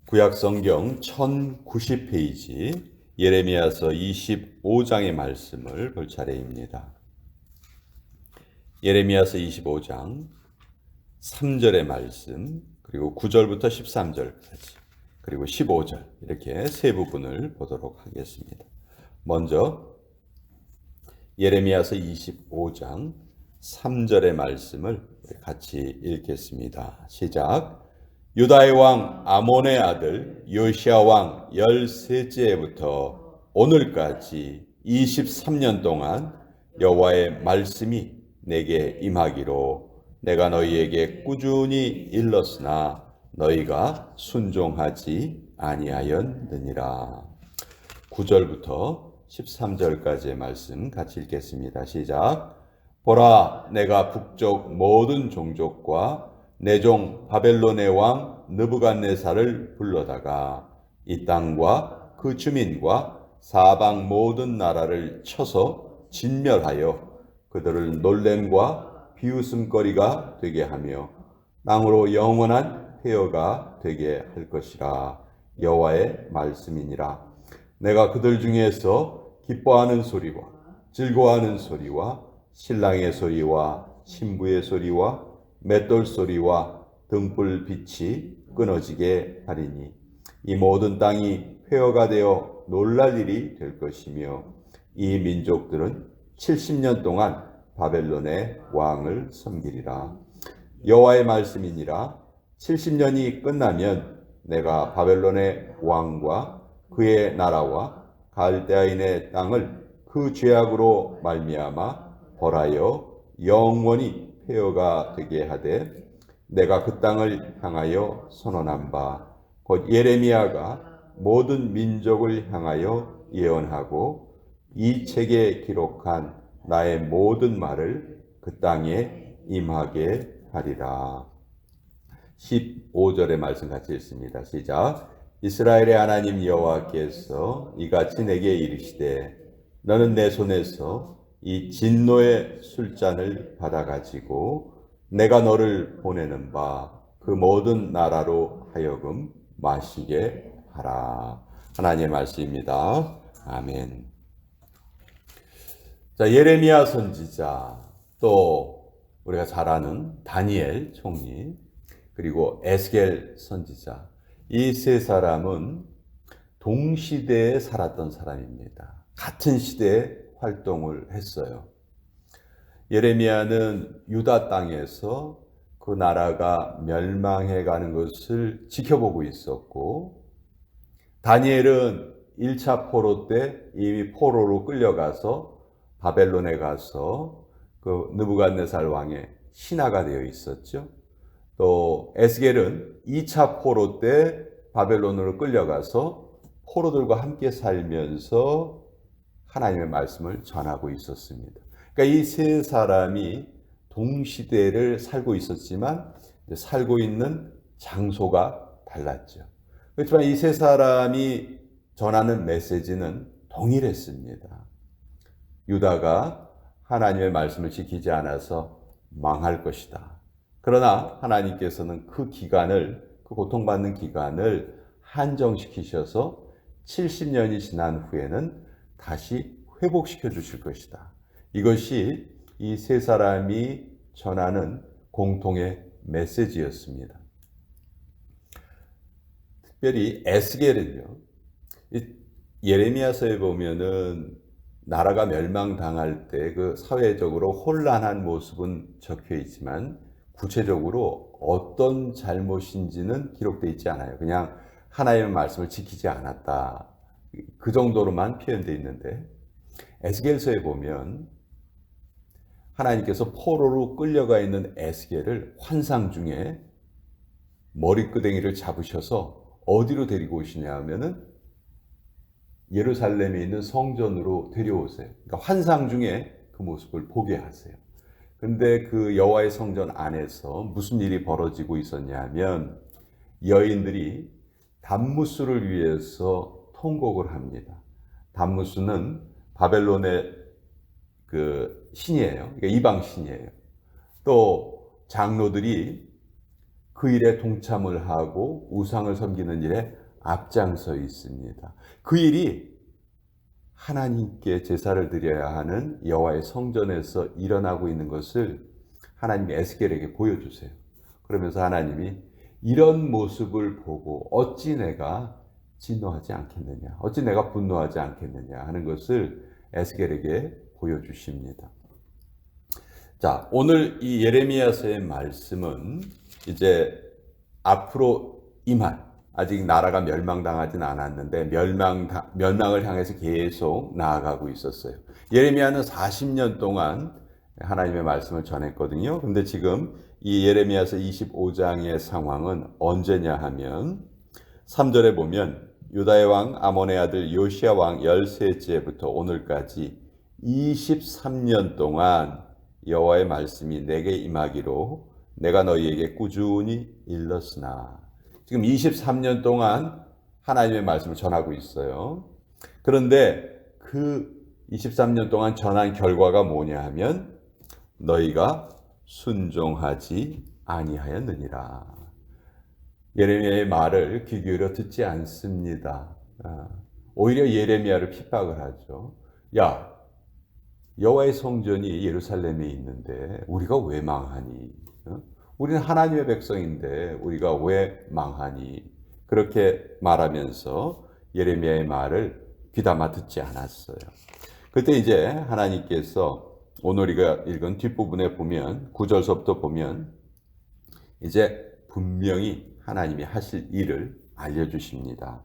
구약성경 1090페이지 예레미야서 25장의 말씀을 볼 차례입니다. 예레미야서 25장 3절의 말씀, 그리고 9절부터 13절까지, 그리고 15절, 이렇게 세 부분을 보도록 하겠습니다. 먼저 예레미야서 25장 3절의 말씀을 같이 읽겠습니다. 시작. 유다의 왕 아몬의 아들 요시야 왕 13째 해부터 오늘까지 23년 동안 여호와의 말씀이 내게 임하기로 내가 너희에게 꾸준히 일렀으나 너희가 순종하지 아니하였느니라. 9절부터 13절까지의 말씀 같이 읽겠습니다. 시작. 보라, 내가 북쪽 모든 종족과 내 종 바벨론의 왕 느부갓네살을 불러다가 이 땅과 그 주민과 사방 모든 나라를 쳐서 진멸하여 그들을 놀램과 비웃음거리가 되게 하며 땅으로 영원한 폐허가 되게 할 것이라. 여호와의 말씀이니라. 내가 그들 중에서 기뻐하는 소리와 즐거워하는 소리와 신랑의 소리와 신부의 소리와 맷돌 소리와 등불 빛이 끊어지게 하리니 이 모든 땅이 폐허가 되어 놀랄 일이 될 것이며 이 민족들은 70년 동안 바벨론의 왕을 섬기리라. 여호와의 말씀이니라. 70년이 끝나면 내가 바벨론의 왕과 그의 나라와 갈대아인의 땅을 그 죄악으로 말미암아 벌하여 영원히 폐허가 되게 하되 내가 그 땅을 향하여 선언한 바 곧 예레미야가 모든 민족을 향하여 예언하고 이 책에 기록한 나의 모든 말을 그 땅에 임하게 하리라. 15절의 말씀 같이 읽습니다. 시작. 이스라엘의 하나님 여호와께서 이같이 내게 이르시되 너는 내 손에서 이 진노의 술잔을 받아가지고 내가 너를 보내는 바 그 모든 나라로 하여금 마시게 하라. 하나님의 말씀입니다. 아멘. 자, 예레미야 선지자, 또 우리가 잘 아는 다니엘 총리, 그리고 에스겔 선지자, 이 세 사람은 동시대에 살았던 사람입니다. 같은 시대에 활동을 했어요. 예레미야는 유다 땅에서 그 나라가 멸망해 가는 것을 지켜보고 있었고, 다니엘은 1차 포로 때 이미 포로로 끌려가서 바벨론에 가서 그 느부갓네살 왕의 신하가 되어 있었죠. 또 에스겔은 2차 포로 때 바벨론으로 끌려가서 포로들과 함께 살면서 하나님의 말씀을 전하고 있었습니다. 그러니까 이 세 사람이 동시대를 살고 있었지만 살고 있는 장소가 달랐죠. 그렇지만 이 세 사람이 전하는 메시지는 동일했습니다. 유다가 하나님의 말씀을 지키지 않아서 망할 것이다. 그러나 하나님께서는 그 고통받는 기간을 한정시키셔서 70년이 지난 후에는 다시 회복시켜 주실 것이다. 이것이 이 세 사람이 전하는 공통의 메시지였습니다. 특별히 에스겔은요, 예레미야서에 보면은 나라가 멸망당할 때 그 사회적으로 혼란한 모습은 적혀 있지만 구체적으로 어떤 잘못인지는 기록되어 있지 않아요. 그냥 하나님의 말씀을 지키지 않았다. 그 정도로만 표현되어 있는데, 에스겔서에 보면 하나님께서 포로로 끌려가 있는 에스겔을 환상 중에 머리끄댕이를 잡으셔서 어디로 데리고 오시냐 하면은 예루살렘에 있는 성전으로 데려오세요. 그러니까 환상 중에 그 모습을 보게 하세요. 근데 그 여호와의 성전 안에서 무슨 일이 벌어지고 있었냐 하면 여인들이 단무스를 위해서 통곡을 합니다. 단무스는 바벨론의 그 신이에요. 그러니까 이방 신이에요. 또 장로들이 그 일에 동참을 하고 우상을 섬기는 일에 앞장서 있습니다. 그 일이 하나님께 제사를 드려야 하는 여호와의 성전에서 일어나고 있는 것을 하나님이 에스겔에게 보여주세요. 그러면서 하나님이 이런 모습을 보고 어찌 내가 진노하지 않겠느냐, 어찌 내가 분노하지 않겠느냐 하는 것을 에스겔에게 보여주십니다. 자, 오늘 이 예레미야서의 말씀은 이제 앞으로 임할, 아직 나라가 멸망당하진 않았는데 멸망을 향해서 계속 나아가고 있었어요. 예레미야는 40년 동안 하나님의 말씀을 전했거든요. 근데 지금 이 예레미야서 25장의 상황은 언제냐 하면 3절에 보면 유다의 왕 아몬의 아들 요시야 왕 13제부터 오늘까지 23년 동안 여호와의 말씀이 내게 임하기로 내가 너희에게 꾸준히 일렀으나, 지금 23년 동안 하나님의 말씀을 전하고 있어요. 그런데 그 23년 동안 전한 결과가 뭐냐 하면 너희가 순종하지 아니하였느니라. 예레미야의 말을 귀 기울여 듣지 않습니다. 오히려 예레미야를 핍박을 하죠. 야, 여호와의 성전이 예루살렘에 있는데 우리가 왜 망하니? 우리는 하나님의 백성인데 우리가 왜 망하니? 그렇게 말하면서 예레미야의 말을 귀담아 듣지 않았어요. 그때 이제 하나님께서 오늘 우리가 읽은 뒷부분에 보면 9절서부터 보면 이제 분명히 하나님이 하실 일을 알려주십니다.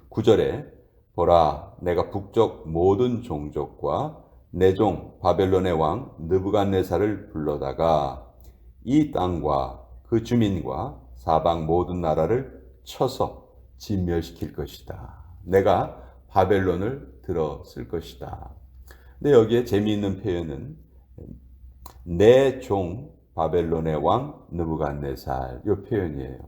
9절에 보라, 내가 북쪽 모든 종족과 내 종 바벨론의 왕 느부갓네살을 불러다가 이 땅과 그 주민과 사방 모든 나라를 쳐서 진멸시킬 것이다. 내가 바벨론을 들어 쓸 것이다. 근데 여기에 재미있는 표현은 내 종 바벨론의 왕 느부갓네살, 이 표현이에요.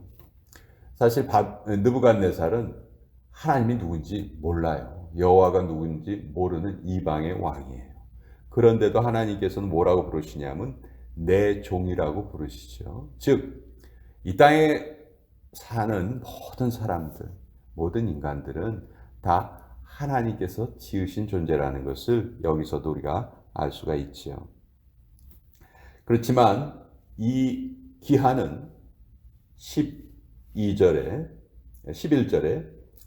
사실 느부갓네살은 하나님이 누군지 몰라요. 여호와가 누군지 모르는 이방의 왕이에요. 그런데도 하나님께서는 뭐라고 부르시냐면 내 종이라고 부르시죠. 즉, 이 땅에 사는 모든 사람들, 모든 인간들은 다 하나님께서 지으신 존재라는 것을 여기서도 우리가 알 수가 있죠. 그렇지만 이 기한은 11절에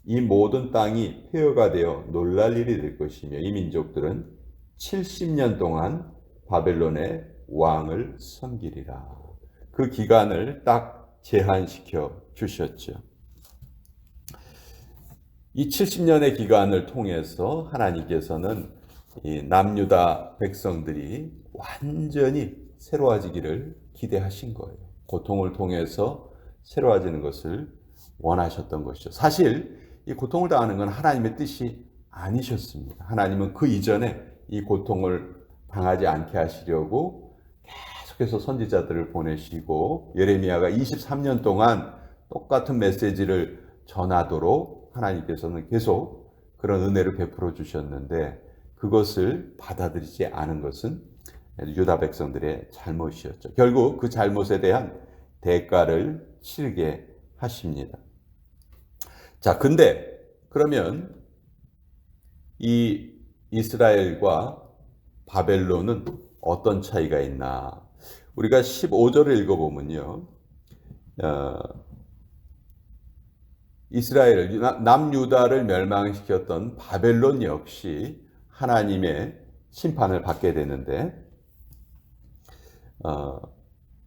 이 모든 땅이 폐허가 되어 놀랄 일이 될 것이며 이 민족들은 70년 동안 바벨론의 왕을 섬기리라. 그 기간을 딱 제한시켜 주셨죠. 이 70년의 기간을 통해서 하나님께서는 이 남유다 백성들이 완전히 새로워지기를 기대하신 거예요. 고통을 통해서 새로워지는 것을 원하셨던 것이죠. 사실 이 고통을 당하는 건 하나님의 뜻이 아니셨습니다. 하나님은 그 이전에 이 고통을 당하지 않게 하시려고 계속해서 선지자들을 보내시고 예레미야가 23년 동안 똑같은 메시지를 전하도록 하나님께서는 계속 그런 은혜를 베풀어 주셨는데 그것을 받아들이지 않은 것은 유다 백성들의 잘못이었죠. 결국 그 잘못에 대한 대가를 치르게 하십니다. 자, 근데 그러면 이 이스라엘과 바벨론은 어떤 차이가 있나? 우리가 15절을 읽어보면요. 이스라엘, 남유다를 멸망시켰던 바벨론 역시 하나님의 심판을 받게 되는데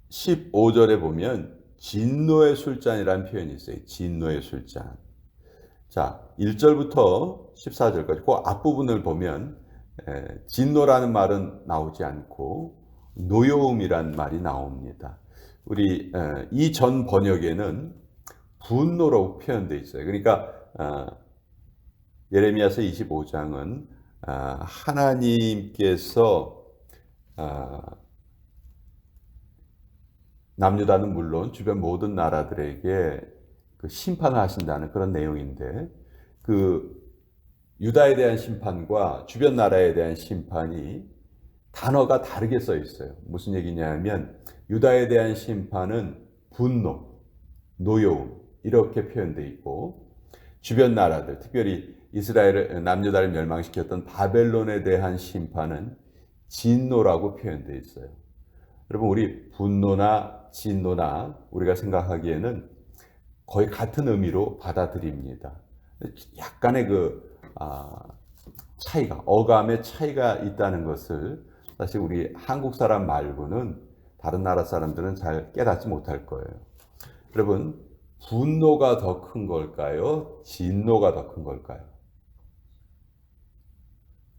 15절에 보면 진노의 술잔이라는 표현이 있어요. 진노의 술잔. 자, 1절부터 14절까지 그 앞부분을 보면 진노라는 말은 나오지 않고 노여움이란 말이 나옵니다. 우리 이 전 번역에는 분노라고 표현되어 있어요. 그러니까 예레미야서 25장은 하나님께서 남유다는 물론 주변 모든 나라들에게 그 심판을 하신다는 그런 내용인데 그 유다에 대한 심판과 주변 나라에 대한 심판이 단어가 다르게 써 있어요. 무슨 얘기냐면 유다에 대한 심판은 분노, 노여움 이렇게 표현되어 있고, 주변 나라들, 특별히 이스라엘을 남유다를 멸망시켰던 바벨론에 대한 심판은 진노라고 표현되어 있어요. 여러분, 우리 분노나 진노나 우리가 생각하기에는 거의 같은 의미로 받아들입니다. 약간의 차이가, 어감의 차이가 있다는 것을 사실 우리 한국 사람 말고는 다른 나라 사람들은 잘 깨닫지 못할 거예요. 여러분, 분노가 더 큰 걸까요? 진노가 더 큰 걸까요?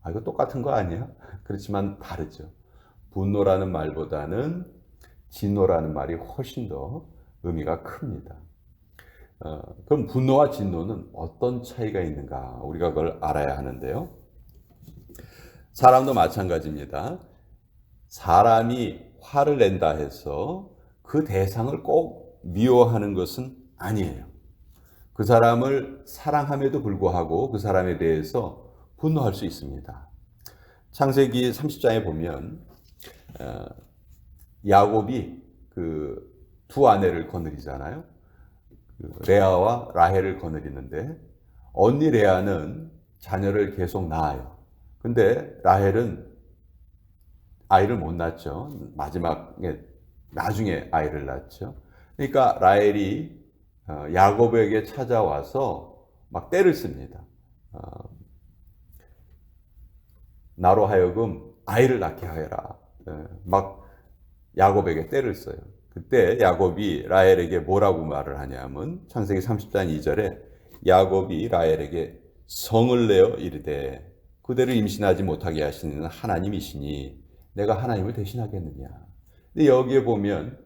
이거 똑같은 거 아니야? 그렇지만 다르죠. 분노라는 말보다는 진노라는 말이 훨씬 더 의미가 큽니다. 그럼 분노와 진노는 어떤 차이가 있는가? 우리가 그걸 알아야 하는데요. 사람도 마찬가지입니다. 사람이 화를 낸다 해서 그 대상을 꼭 미워하는 것은 아니에요. 그 사람을 사랑함에도 불구하고 그 사람에 대해서 분노할 수 있습니다. 창세기 30장에 보면 야곱이 그 두 아내를 거느리잖아요. 레아와 라헬을 거느리는데 언니 레아는 자녀를 계속 낳아요. 근데 라헬은 아이를 못 낳죠. 마지막에 나중에 아이를 낳죠. 그러니까 라헬이 야곱에게 찾아와서 막 떼를 씁니다. 나로 하여금 아이를 낳게 하여라. 막 야곱에게 떼를 써요. 그때 야곱이 라헬에게 뭐라고 말을 하냐면 창세기 30장 2절에 야곱이 라헬에게 성을 내어 이르되 그대를 임신하지 못하게 하시는 하나님이시니 내가 하나님을 대신하겠느냐. 근데 여기에 보면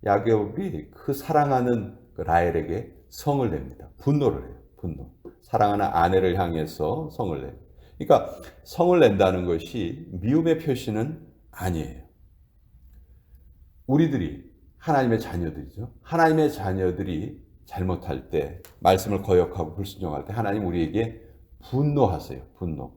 야곱이 그 사랑하는 그 라헬에게 성을 냅니다. 분노를 해요. 분노. 사랑하는 아내를 향해서 성을 내요. 그러니까 성을 낸다는 것이 미움의 표시는 아니에요. 우리들이 하나님의 자녀들이죠. 하나님의 자녀들이 잘못할 때, 말씀을 거역하고 불순종할 때 하나님 우리에게 분노하세요. 분노.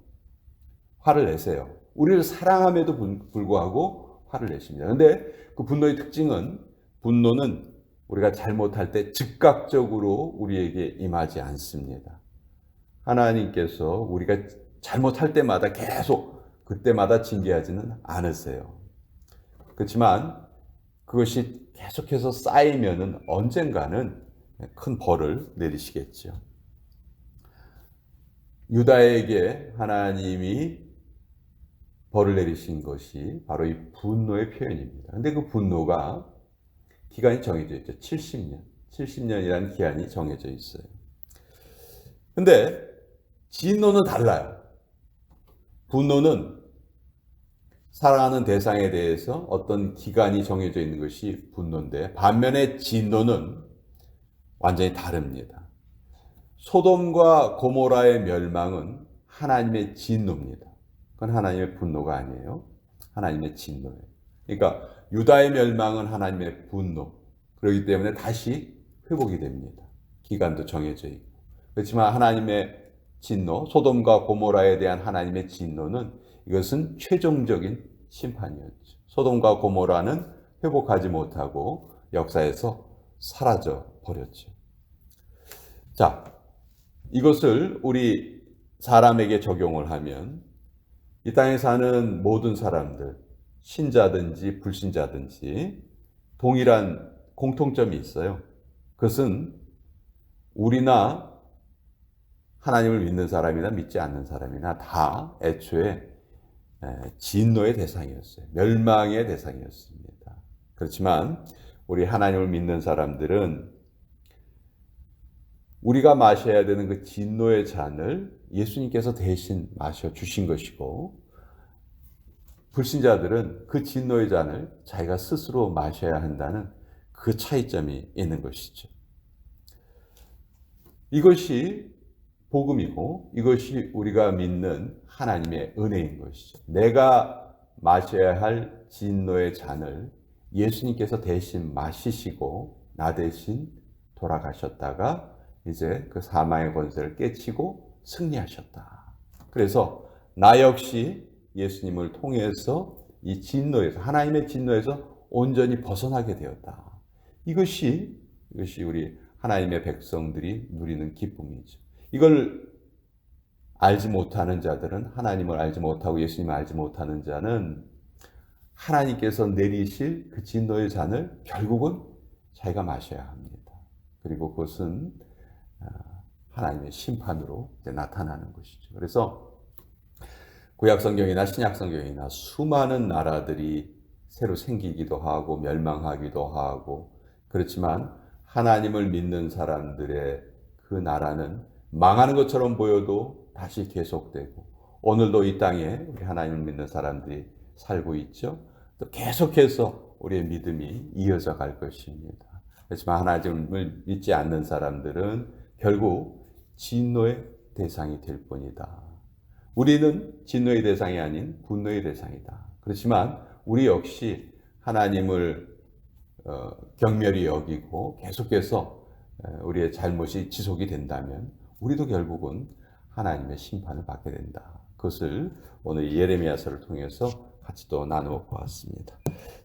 화를 내세요. 우리를 사랑함에도 불구하고 화를 내십니다. 그런데 그 분노의 특징은, 분노는 우리가 잘못할 때 즉각적으로 우리에게 임하지 않습니다. 하나님께서 우리가 잘못할 때마다 계속 그때마다 징계하지는 않으세요. 그렇지만 그것이 계속해서 쌓이면은 언젠가는 큰 벌을 내리시겠죠. 유다에게 하나님이 벌을 내리신 것이 바로 이 분노의 표현입니다. 근데 그 분노가 기간이 정해져 있죠. 70년. 70년이라는 기한이 정해져 있어요. 근데 진노는 달라요. 분노는 사랑하는 대상에 대해서 어떤 기간이 정해져 있는 것이 분노인데, 반면에 진노는 완전히 다릅니다. 소돔과 고모라의 멸망은 하나님의 진노입니다. 그건 하나님의 분노가 아니에요. 하나님의 진노예요. 그러니까 유다의 멸망은 하나님의 분노. 그렇기 때문에 다시 회복이 됩니다. 기간도 정해져 있고. 그렇지만 하나님의 진노, 소돔과 고모라에 대한 하나님의 진노는 이것은 최종적인 심판이었죠. 소돔과 고모라는 회복하지 못하고 역사에서 사라져 버렸죠. 자, 이것을 우리 사람에게 적용을 하면 이 땅에 사는 모든 사람들, 신자든지 불신자든지 동일한 공통점이 있어요. 그것은 우리나 하나님을 믿는 사람이나 믿지 않는 사람이나 다 애초에 진노의 대상이었어요. 멸망의 대상이었습니다. 그렇지만 우리 하나님을 믿는 사람들은 우리가 마셔야 되는 그 진노의 잔을 예수님께서 대신 마셔 주신 것이고, 불신자들은 그 진노의 잔을 자기가 스스로 마셔야 한다는 그 차이점이 있는 것이죠. 이것이 복음이고 이것이 우리가 믿는 하나님의 은혜인 것이죠. 내가 마셔야 할 진노의 잔을 예수님께서 대신 마시시고 나 대신 돌아가셨다가 이제 그 사망의 권세를 깨치고 승리하셨다. 그래서 나 역시 예수님을 통해서 이 진노에서, 하나님의 진노에서 온전히 벗어나게 되었다. 이것이 이것이 우리 하나님의 백성들이 누리는 기쁨이죠. 이걸 알지 못하는 자들은, 하나님을 알지 못하고 예수님을 알지 못하는 자는 하나님께서 내리실 그 진노의 잔을 결국은 자기가 마셔야 합니다. 그리고 그것은 하나님의 심판으로 나타나는 것이죠. 그래서 구약 성경이나 신약 성경이나 수많은 나라들이 새로 생기기도 하고 멸망하기도 하고, 그렇지만 하나님을 믿는 사람들의 그 나라는 망하는 것처럼 보여도 다시 계속되고, 오늘도 이 땅에 우리 하나님을 믿는 사람들이 살고 있죠. 또 계속해서 우리의 믿음이 이어져 갈 것입니다. 그렇지만 하나님을 믿지 않는 사람들은 결국 진노의 대상이 될 뿐이다. 우리는 진노의 대상이 아닌 분노의 대상이다. 그렇지만 우리 역시 하나님을 경멸히 여기고 계속해서 우리의 잘못이 지속이 된다면 우리도 결국은 하나님의 심판을 받게 된다. 그것을 오늘 예레미야서를 통해서 같이 또 나누어 보았습니다.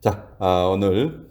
자, 오늘